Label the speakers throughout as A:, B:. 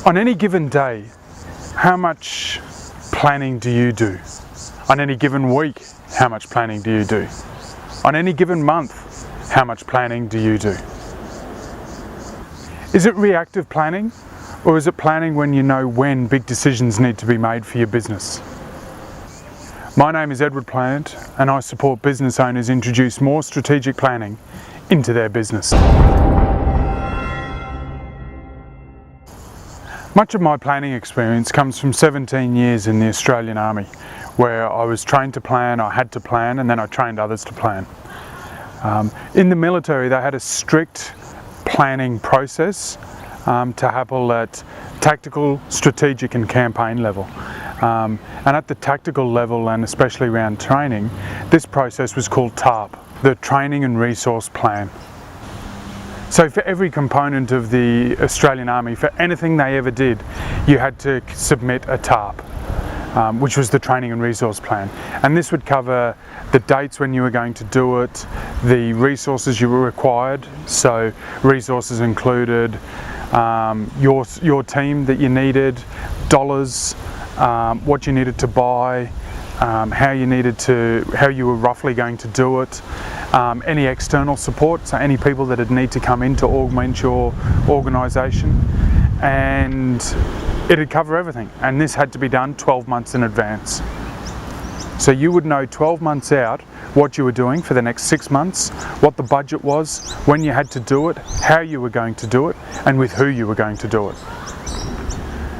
A: On any given day, how much planning do you do? On any given week, how much planning do you do? On any given month, how much planning do you do? Is it reactive planning, or is it planning when you know when big decisions need to be made for your business? My name is Edward Plant, and I support business owners introduce more strategic planning into their business. Much of my planning experience comes from 17 years in the Australian Army, where I was trained to plan, I had to plan, and then I trained others to plan. In the military, they had a strict planning process to happen at tactical, strategic and campaign level. And at the tactical level, and especially around training, this process was called TARP, the Training and Resource Plan. So for every component of the Australian Army, for anything they ever did, you had to submit a TARP, which was the Training and Resource Plan. And this would cover the dates when you were going to do it, the resources you were required, so resources included your team that you needed, dollars, what you needed to buy, how you were roughly going to do it, any external support, so any people that would need to come in to augment your organisation, and it'd cover everything. And this had to be done 12 months in advance. So you would know 12 months out what you were doing for the next 6 months, what the budget was, when you had to do it, how you were going to do it, and with who you were going to do it.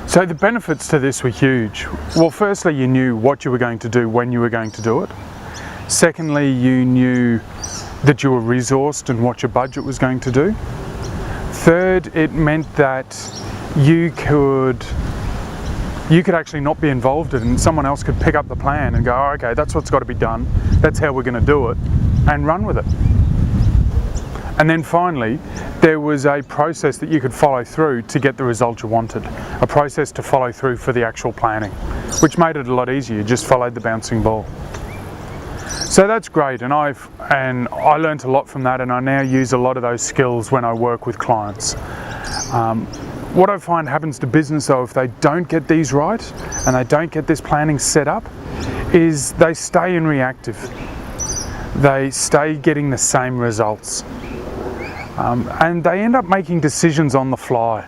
A: So the benefits to this were huge. Well, firstly, you knew what you were going to do when you were going to do it. Secondly, you knew that you were resourced and what your budget was going to do. Third, it meant that you could actually not be involved in it, and someone else could pick up the plan and go, oh, okay, that's what's got to be done, that's how we're going to do it, and run with it. And then finally, there was a process that you could follow through to get the result you wanted, a process to follow through for the actual planning, which made it a lot easier. You just followed the bouncing ball. So that's great, and I learned a lot from that, and I now use a lot of those skills when I work with clients. What I find happens to business though, if they don't get these right and they don't get this planning set up, is they stay in reactive. They stay getting the same results. And they end up making decisions on the fly.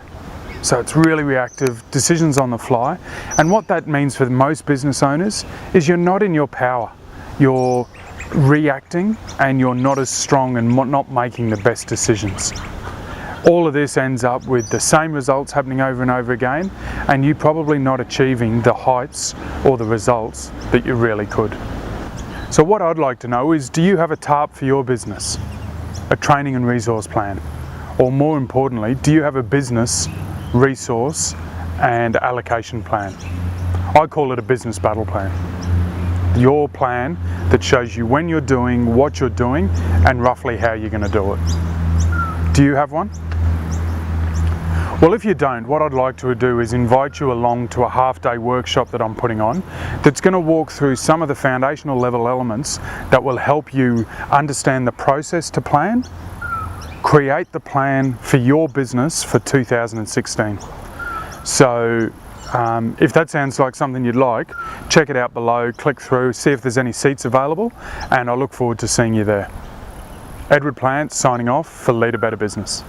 A: So it's really reactive, decisions on the fly. And what that means for most business owners is you're not in your power. You're reacting and you're not as strong and not making the best decisions. All of this ends up with the same results happening over and over again, and you probably not achieving the heights or the results that you really could. So what I'd like to know is, do you have a TARP for your business? A training and resource plan? Or more importantly, do you have a business resource and allocation plan? I call it a business battle plan. Your plan that shows you when you're doing, what you're doing, and roughly how you're going to do it. Do you have one? Well, if you don't, what I'd like to do is invite you along to a half-day workshop that I'm putting on that's going to walk through some of the foundational level elements that will help you understand the process to plan, create the plan for your business for 2016. So if that sounds like something you'd like, check it out below, click through, see if there's any seats available, and I look forward to seeing you there. Edward Plant signing off for Lead a Better Business.